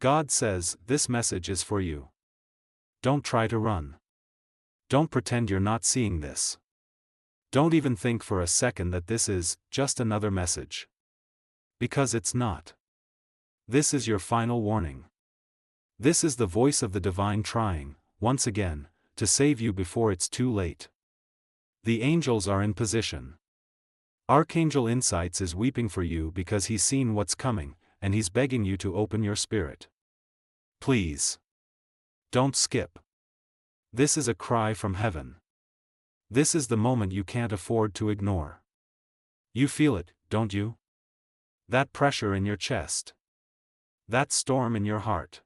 God says, this message is for you. Don't try to run. Don't pretend you're not seeing this. Don't even think for a second that this is just another message. Because it's not. This is your final warning. This is the voice of the divine trying, once again, to save you before it's too late. The angels are in position. Archangel Insights is weeping for you because he's seen what's coming, and he's begging you to open your spirit. Please. Don't skip. This is a cry from heaven. This is the moment you can't afford to ignore. You feel it, don't you? That pressure in your chest. That storm in your heart.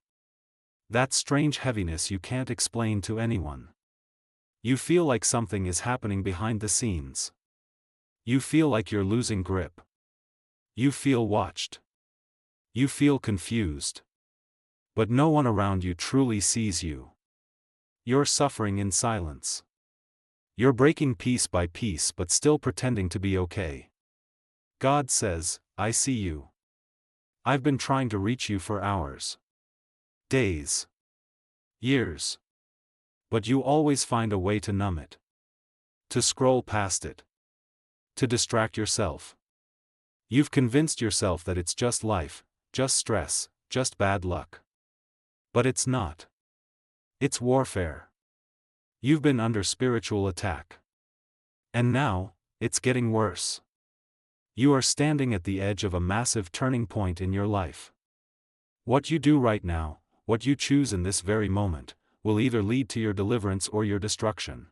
That strange heaviness you can't explain to anyone. You feel like something is happening behind the scenes. You feel like you're losing grip. You feel watched. You feel confused. But no one around you truly sees you. You're suffering in silence. You're breaking piece by piece but still pretending to be okay. God says, I see you. I've been trying to reach you for hours. Days. Years. But you always find a way to numb it. To scroll past it. To distract yourself. You've convinced yourself that it's just life, just stress, just bad luck. But it's not. It's warfare. You've been under spiritual attack. And now, it's getting worse. You are standing at the edge of a massive turning point in your life. What you do right now, what you choose in this very moment, will either lead to your deliverance or your destruction.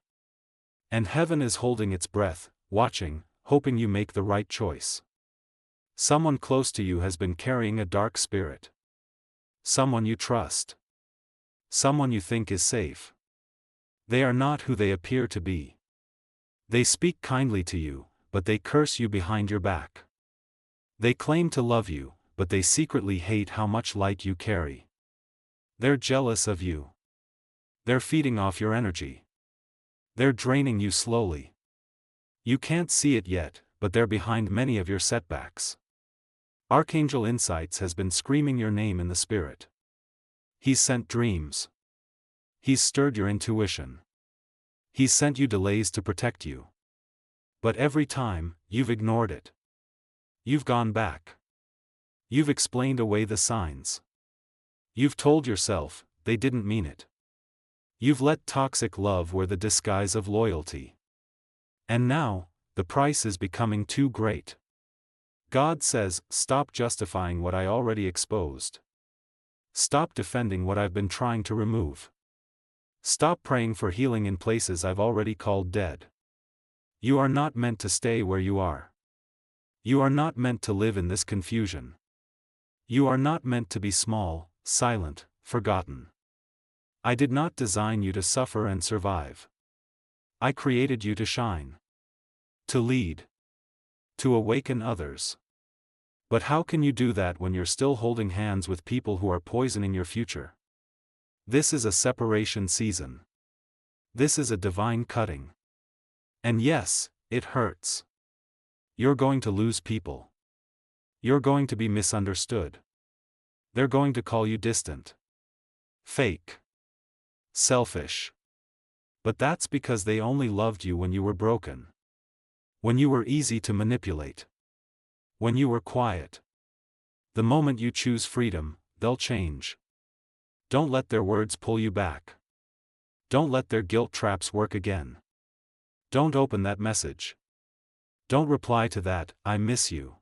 And heaven is holding its breath, watching, hoping you make the right choice. Someone close to you has been carrying a dark spirit. Someone you trust. Someone you think is safe. They are not who they appear to be. They speak kindly to you, but they curse you behind your back. They claim to love you, but they secretly hate how much light you carry. They're jealous of you. They're feeding off your energy. They're draining you slowly. You can't see it yet, but they're behind many of your setbacks. Archangel Insights has been screaming your name in the spirit. He's sent dreams. He's stirred your intuition. He's sent you delays to protect you. But every time, you've ignored it. You've gone back. You've explained away the signs. You've told yourself, they didn't mean it. You've let toxic love wear the disguise of loyalty. And now, the price is becoming too great. God says, stop justifying what I already exposed. Stop defending what I've been trying to remove. Stop praying for healing in places I've already called dead. You are not meant to stay where you are. You are not meant to live in this confusion. You are not meant to be small, silent, forgotten. I did not design you to suffer and survive. I created you to shine. To lead. To awaken others. But how can you do that when you're still holding hands with people who are poisoning your future? This is a separation season. This is a divine cutting. And yes, it hurts. You're going to lose people. You're going to be misunderstood. They're going to call you distant. Fake. Selfish. But that's because they only loved you when you were broken. When you were easy to manipulate. When you were quiet. The moment you choose freedom, they'll change. Don't let their words pull you back. Don't let their guilt traps work again. Don't open that message. Don't reply to that, I miss you.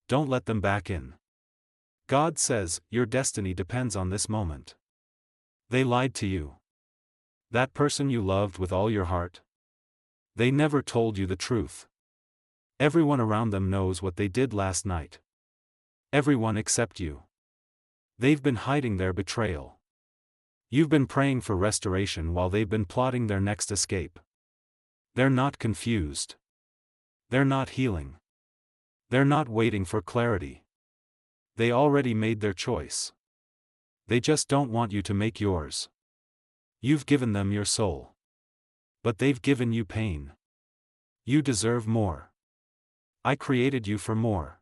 Don't let them back in. God says, your destiny depends on this moment. They lied to you. That person you loved with all your heart. They never told you the truth. Everyone around them knows what they did last night. Everyone except you. They've been hiding their betrayal. You've been praying for restoration while they've been plotting their next escape. They're not confused. They're not healing. They're not waiting for clarity. They already made their choice. They just don't want you to make yours. You've given them your soul. But they've given you pain. You deserve more. I created you for more.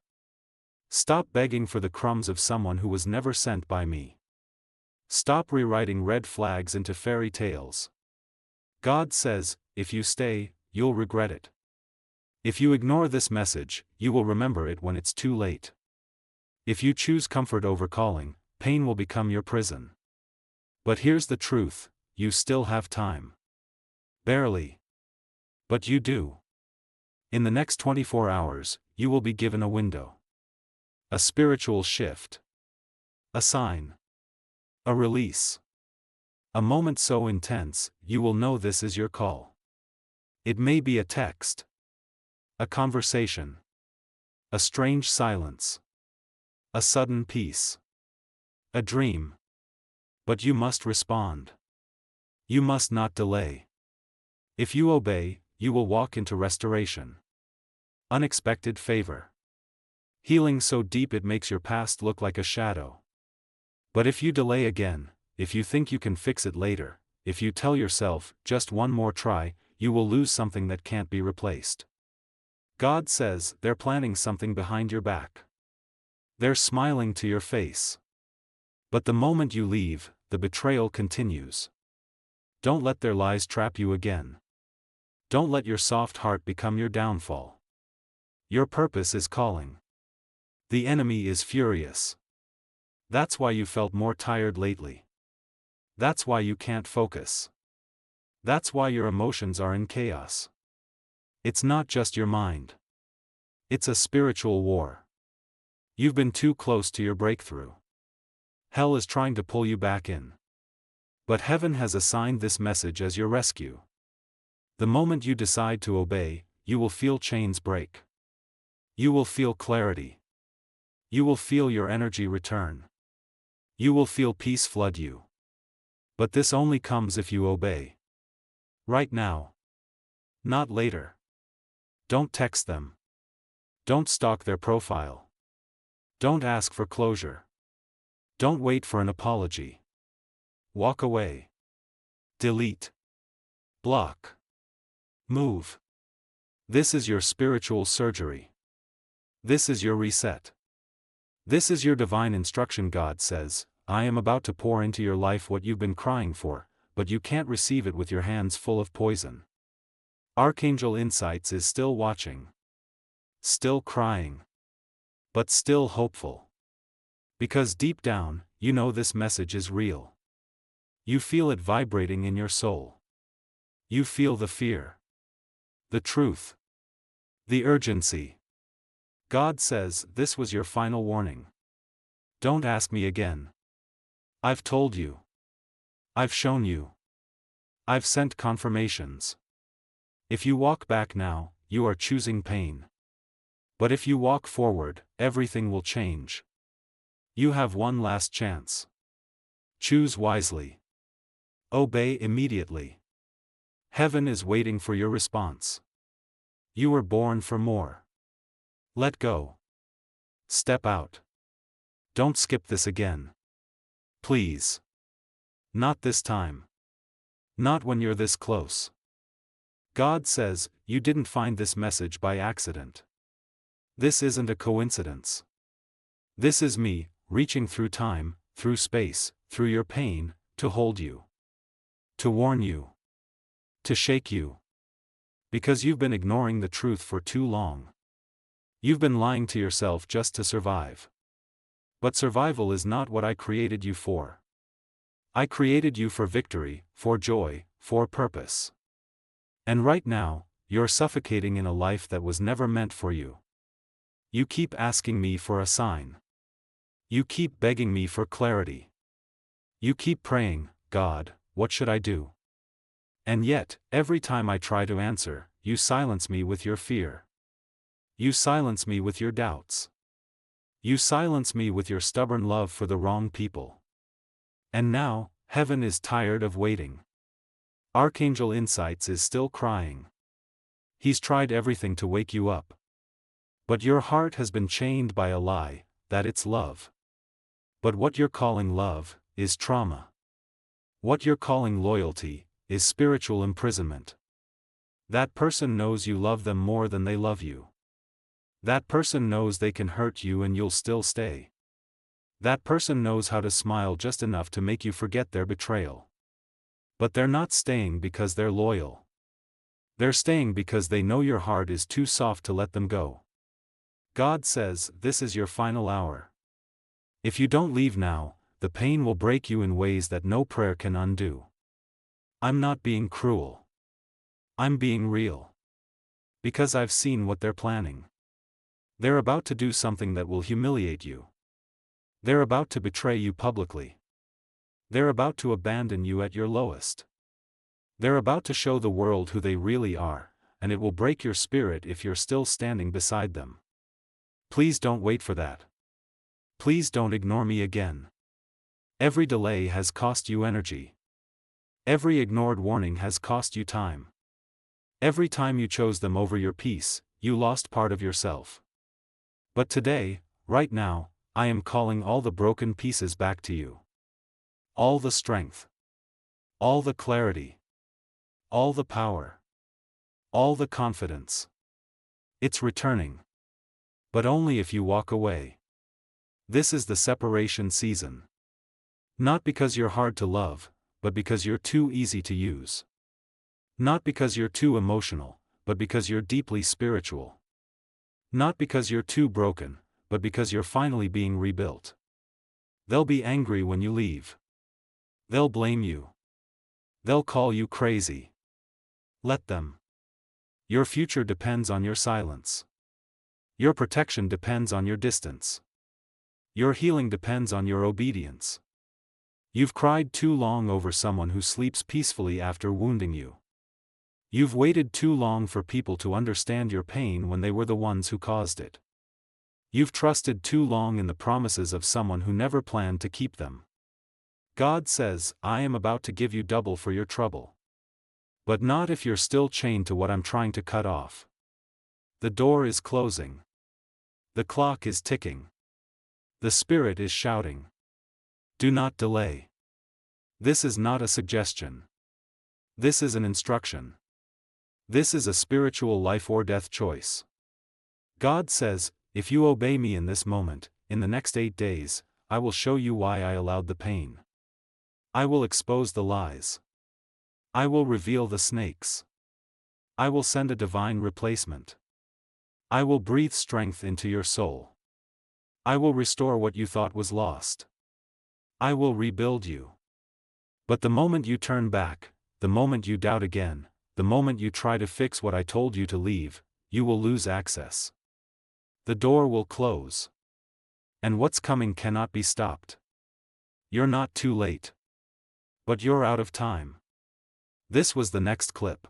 Stop begging for the crumbs of someone who was never sent by me. Stop rewriting red flags into fairy tales. God says, if you stay, you'll regret it. If you ignore this message, you will remember it when it's too late. If you choose comfort over calling, pain will become your prison. But here's the truth, you still have time. Barely. But you do. In the next 24 hours, you will be given a window. A spiritual shift. A sign. A release. A moment so intense, you will know this is your call. It may be a text. A conversation. A strange silence. A sudden peace. A dream. But you must respond. You must not delay. If you obey, you will walk into restoration. Unexpected favor. Healing so deep it makes your past look like a shadow. But if you delay again, if you think you can fix it later, if you tell yourself, just one more try, you will lose something that can't be replaced. God says, they're planning something behind your back. They're smiling to your face. But the moment you leave, the betrayal continues. Don't let their lies trap you again. Don't let your soft heart become your downfall. Your purpose is calling. The enemy is furious. That's why you felt more tired lately. That's why you can't focus. That's why your emotions are in chaos. It's not just your mind. It's a spiritual war. You've been too close to your breakthrough. Hell is trying to pull you back in. But heaven has assigned this message as your rescue. The moment you decide to obey, you will feel chains break. You will feel clarity. You will feel your energy return. You will feel peace flood you. But this only comes if you obey. Right now. Not later. Don't text them. Don't stalk their profile. Don't ask for closure. Don't wait for an apology. Walk away. Delete. Block. Move. This is your spiritual surgery. This is your reset. This is your divine instruction. God says, I am about to pour into your life what you've been crying for, but you can't receive it with your hands full of poison. Archangel Insights is still watching. Still crying. But still hopeful. Because deep down, you know this message is real. You feel it vibrating in your soul. You feel the fear. The truth. The urgency. God says, this was your final warning. Don't ask me again. I've told you. I've shown you. I've sent confirmations. If you walk back now, you are choosing pain. But if you walk forward, everything will change. You have one last chance. Choose wisely. Obey immediately. Heaven is waiting for your response. You were born for more. Let go. Step out. Don't skip this again. Please. Not this time. Not when you're this close. God says, you didn't find this message by accident. This isn't a coincidence. This is me, reaching through time, through space, through your pain, to hold you. To warn you. To shake you. Because you've been ignoring the truth for too long. You've been lying to yourself just to survive. But survival is not what I created you for. I created you for victory, for joy, for purpose. And right now, you're suffocating in a life that was never meant for you. You keep asking me for a sign. You keep begging me for clarity. You keep praying, God, what should I do? And yet, every time I try to answer, you silence me with your fear. You silence me with your doubts. You silence me with your stubborn love for the wrong people. And now, heaven is tired of waiting. Archangel Insights is still crying. He's tried everything to wake you up. But your heart has been chained by a lie, that it's love. But what you're calling love, is trauma. What you're calling loyalty, is spiritual imprisonment. That person knows you love them more than they love you. That person knows they can hurt you and you'll still stay. That person knows how to smile just enough to make you forget their betrayal. But they're not staying because they're loyal. They're staying because they know your heart is too soft to let them go. God says, this is your final hour. If you don't leave now, the pain will break you in ways that no prayer can undo. I'm not being cruel. I'm being real. Because I've seen what they're planning. They're about to do something that will humiliate you. They're about to betray you publicly. They're about to abandon you at your lowest. They're about to show the world who they really are, and it will break your spirit if you're still standing beside them. Please don't wait for that. Please don't ignore me again. Every delay has cost you energy. Every ignored warning has cost you time. Every time you chose them over your peace, you lost part of yourself. But today, right now, I am calling all the broken pieces back to you. All the strength. All the clarity. All the power. All the confidence. It's returning. But only if you walk away. This is the separation season. Not because you're hard to love, but because you're too easy to use. Not because you're too emotional, but because you're deeply spiritual. Not because you're too broken, but because you're finally being rebuilt. They'll be angry when you leave. They'll blame you. They'll call you crazy. Let them. Your future depends on your silence. Your protection depends on your distance. Your healing depends on your obedience. You've cried too long over someone who sleeps peacefully after wounding you. You've waited too long for people to understand your pain when they were the ones who caused it. You've trusted too long in the promises of someone who never planned to keep them. God says, I am about to give you double for your trouble. But not if you're still chained to what I'm trying to cut off. The door is closing. The clock is ticking. The Spirit is shouting. Do not delay. This is not a suggestion. This is an instruction. This is a spiritual life or death choice. God says, if you obey me in this moment, in the next 8 days, I will show you why I allowed the pain. I will expose the lies. I will reveal the snakes. I will send a divine replacement. I will breathe strength into your soul. I will restore what you thought was lost. I will rebuild you. But the moment you turn back, the moment you doubt again, the moment you try to fix what I told you to leave, you will lose access. The door will close. And what's coming cannot be stopped. You're not too late. But you're out of time. This was the next clip.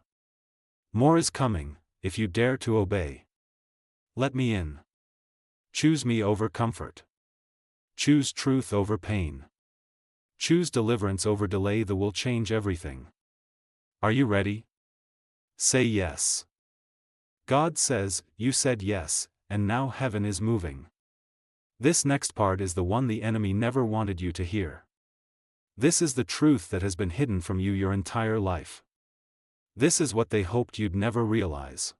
More is coming, if you dare to obey. Let me in. Choose me over comfort. Choose truth over pain. Choose deliverance over delay that will change everything. Are you ready? Say yes. God says, you said yes, and now heaven is moving. This next part is the one the enemy never wanted you to hear. This is the truth that has been hidden from you your entire life. This is what they hoped you'd never realize.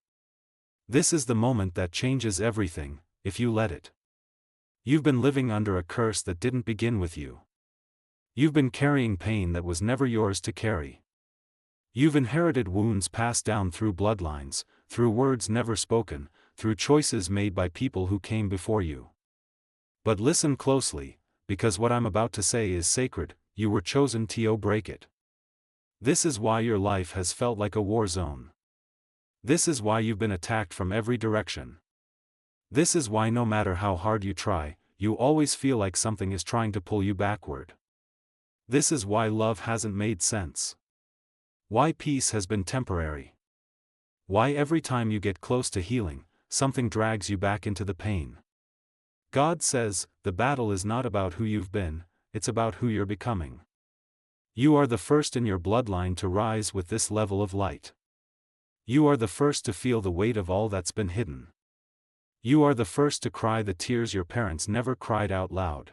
This is the moment that changes everything, if you let it. You've been living under a curse that didn't begin with you. You've been carrying pain that was never yours to carry. You've inherited wounds passed down through bloodlines, through words never spoken, through choices made by people who came before you. But listen closely, because what I'm about to say is sacred. You were chosen to break it. This is why your life has felt like a war zone. This is why you've been attacked from every direction. This is why no matter how hard you try, you always feel like something is trying to pull you backward. This is why love hasn't made sense. Why peace has been temporary. Why every time you get close to healing, something drags you back into the pain. God says, the battle is not about who you've been, it's about who you're becoming. You are the first in your bloodline to rise with this level of light. You are the first to feel the weight of all that's been hidden. You are the first to cry the tears your parents never cried out loud.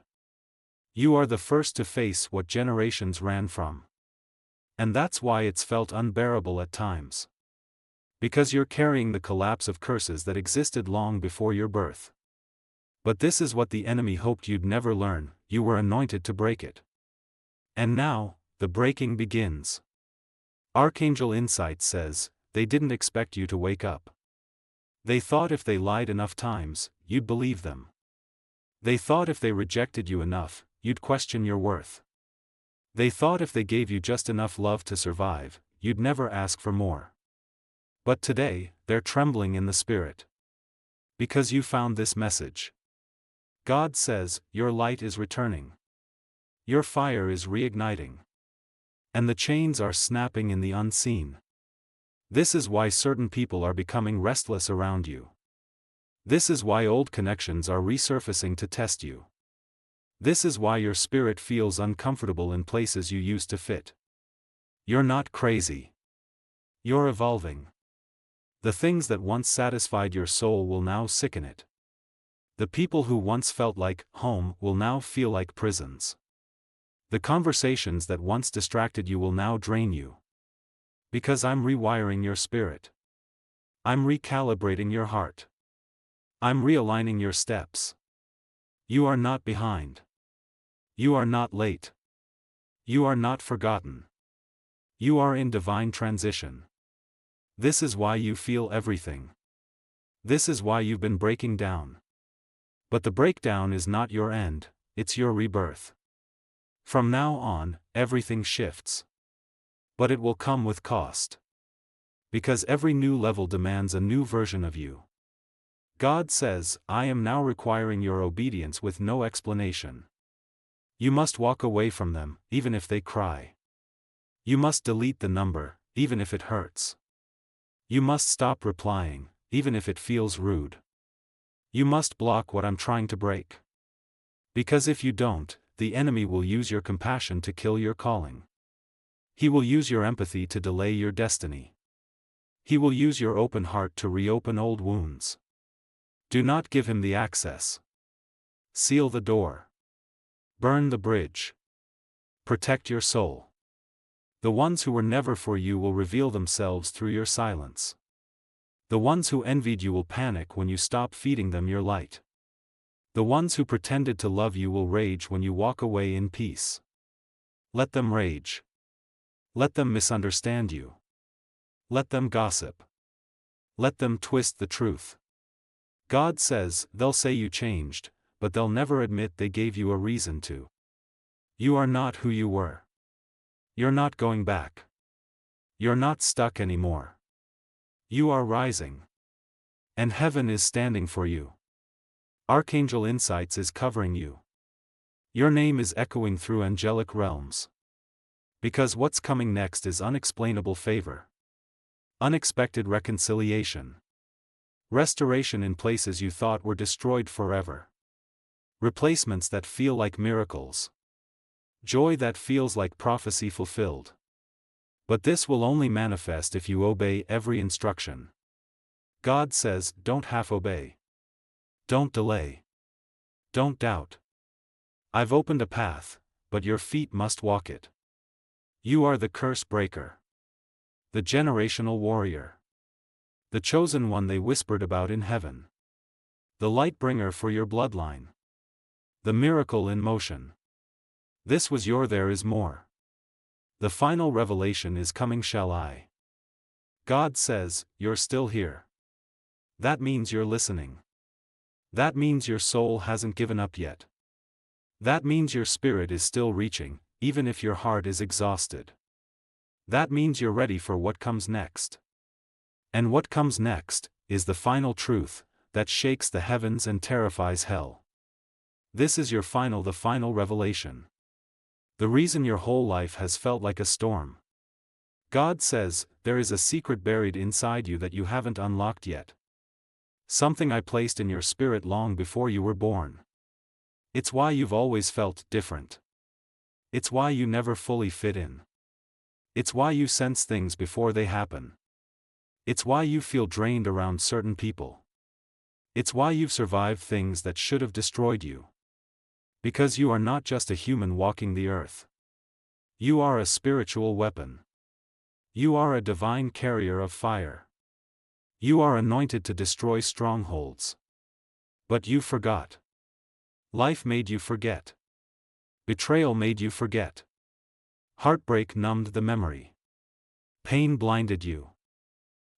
You are the first to face what generations ran from. And that's why it's felt unbearable at times. Because you're carrying the collapse of curses that existed long before your birth. But this is what the enemy hoped you'd never learn: you were anointed to break it. And now, the breaking begins. Archangel Insights says, they didn't expect you to wake up. They thought if they lied enough times, you'd believe them. They thought if they rejected you enough, you'd question your worth. They thought if they gave you just enough love to survive, you'd never ask for more. But today, they're trembling in the spirit. Because you found this message. God says, your light is returning. Your fire is reigniting. And the chains are snapping in the unseen. This is why certain people are becoming restless around you. This is why old connections are resurfacing to test you. This is why your spirit feels uncomfortable in places you used to fit. You're not crazy. You're evolving. The things that once satisfied your soul will now sicken it. The people who once felt like home will now feel like prisons. The conversations that once distracted you will now drain you. Because I'm rewiring your spirit. I'm recalibrating your heart. I'm realigning your steps. You are not behind. You are not late. You are not forgotten. You are in divine transition. This is why you feel everything. This is why you've been breaking down. But the breakdown is not your end, it's your rebirth. From now on, everything shifts. But it will come with cost. Because every new level demands a new version of you. God says, I am now requiring your obedience with no explanation. You must walk away from them, even if they cry. You must delete the number, even if it hurts. You must stop replying, even if it feels rude. You must block what I'm trying to break. Because if you don't, the enemy will use your compassion to kill your calling. He will use your empathy to delay your destiny. He will use your open heart to reopen old wounds. Do not give him the access. Seal the door. Burn the bridge. Protect your soul. The ones who were never for you will reveal themselves through your silence. The ones who envied you will panic when you stop feeding them your light. The ones who pretended to love you will rage when you walk away in peace. Let them rage. Let them misunderstand you. Let them gossip. Let them twist the truth. God says, they'll say you changed, but they'll never admit they gave you a reason to. You are not who you were. You're not going back. You're not stuck anymore. You are rising. And heaven is standing for you. Archangel Insights is covering you. Your name is echoing through angelic realms. Because what's coming next is unexplainable favor. Unexpected reconciliation. Restoration in places you thought were destroyed forever. Replacements that feel like miracles. Joy that feels like prophecy fulfilled. But this will only manifest if you obey every instruction. God says, don't half-obey. Don't delay. Don't doubt. I've opened a path, but your feet must walk it. You are the curse breaker. The generational warrior. The chosen one they whispered about in heaven. The light bringer for your bloodline. The miracle in motion. This was your there is more. The final revelation is coming. Shall I? God says, you're still here. That means you're listening. That means your soul hasn't given up yet. That means your spirit is still reaching, even if your heart is exhausted. That means you're ready for what comes next. And what comes next is the final truth that shakes the heavens and terrifies hell. This is the final revelation. The reason your whole life has felt like a storm. God says, there is a secret buried inside you that you haven't unlocked yet. Something I placed in your spirit long before you were born. It's why you've always felt different. It's why you never fully fit in. It's why you sense things before they happen. It's why you feel drained around certain people. It's why you've survived things that should have destroyed you. Because you are not just a human walking the earth. You are a spiritual weapon. You are a divine carrier of fire. You are anointed to destroy strongholds. But you forgot. Life made you forget. Betrayal made you forget. Heartbreak numbed the memory. Pain blinded you.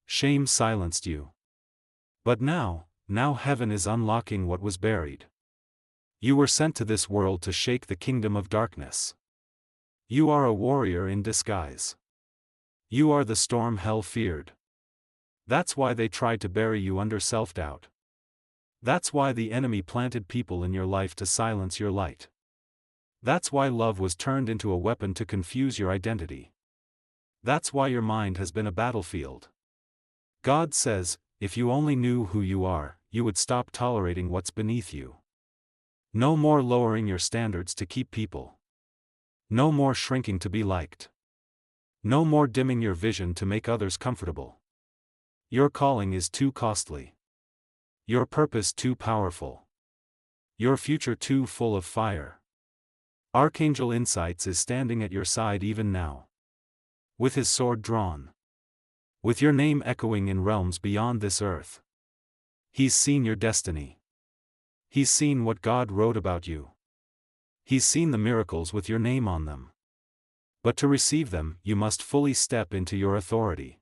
Shame silenced you. But now heaven is unlocking what was buried. You were sent to this world to shake the kingdom of darkness. You are a warrior in disguise. You are the storm hell feared. That's why they tried to bury you under self-doubt. That's why the enemy planted people in your life to silence your light. That's why love was turned into a weapon to confuse your identity. That's why your mind has been a battlefield. God says, if you only knew who you are, you would stop tolerating what's beneath you. No more lowering your standards to keep people. No more shrinking to be liked. No more dimming your vision to make others comfortable. Your calling is too costly. Your purpose too powerful. Your future too full of fire. Archangel Insights is standing at your side even now. With his sword drawn. With your name echoing in realms beyond this earth. He's seen your destiny. He's seen what God wrote about you. He's seen the miracles with your name on them. But to receive them, you must fully step into your authority.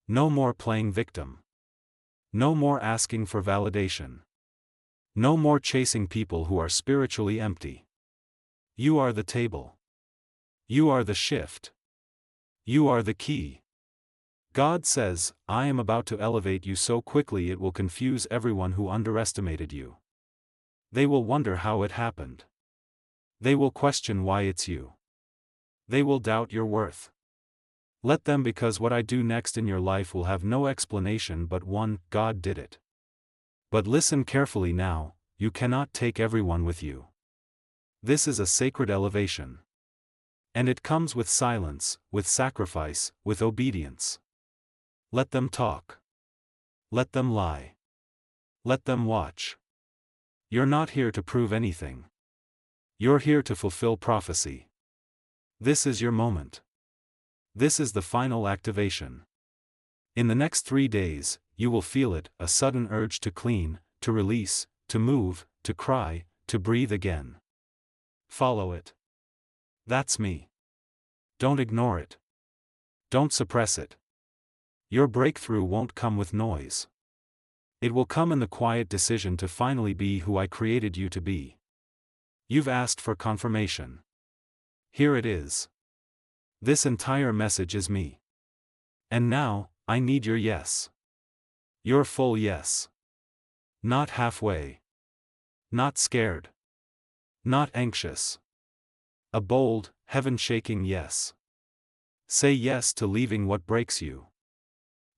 No more playing victim. No more asking for validation. No more chasing people who are spiritually empty. You are the table. You are the shift. You are the key. God says, I am about to elevate you so quickly it will confuse everyone who underestimated you. They will wonder how it happened. They will question why it's you. They will doubt your worth. Let them, because what I do next in your life will have no explanation but one: God did it. But listen carefully now, you cannot take everyone with you. This is a sacred elevation. And it comes with silence, with sacrifice, with obedience. Let them talk. Let them lie. Let them watch. You're not here to prove anything. You're here to fulfill prophecy. This is your moment. This is the final activation. In the next 3 days, you will feel it, a sudden urge to clean, to release, to move, to cry, to breathe again. Follow it. That's me. Don't ignore it. Don't suppress it. Your breakthrough won't come with noise. It will come in the quiet decision to finally be who I created you to be. You've asked for confirmation. Here it is. This entire message is me. And now, I need your yes. Your full yes. Not halfway. Not scared. Not anxious. A bold, heaven-shaking yes. Say yes to leaving what breaks you.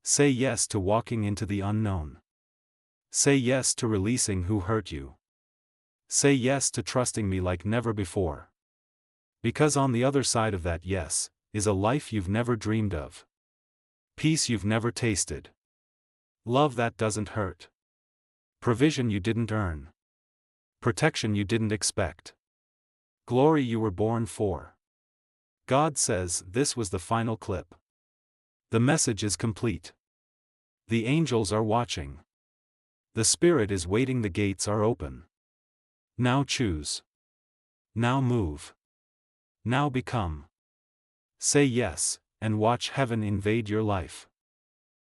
Say yes to walking into the unknown. Say yes to releasing who hurt you. Say yes to trusting me like never before. Because on the other side of that yes, is a life you've never dreamed of. Peace you've never tasted. Love that doesn't hurt. Provision you didn't earn. Protection you didn't expect. Glory you were born for. God says this was the final clip. The message is complete. The angels are watching. The Spirit is waiting, the gates are open. Now choose. Now move. Now become. Say yes, and watch heaven invade your life.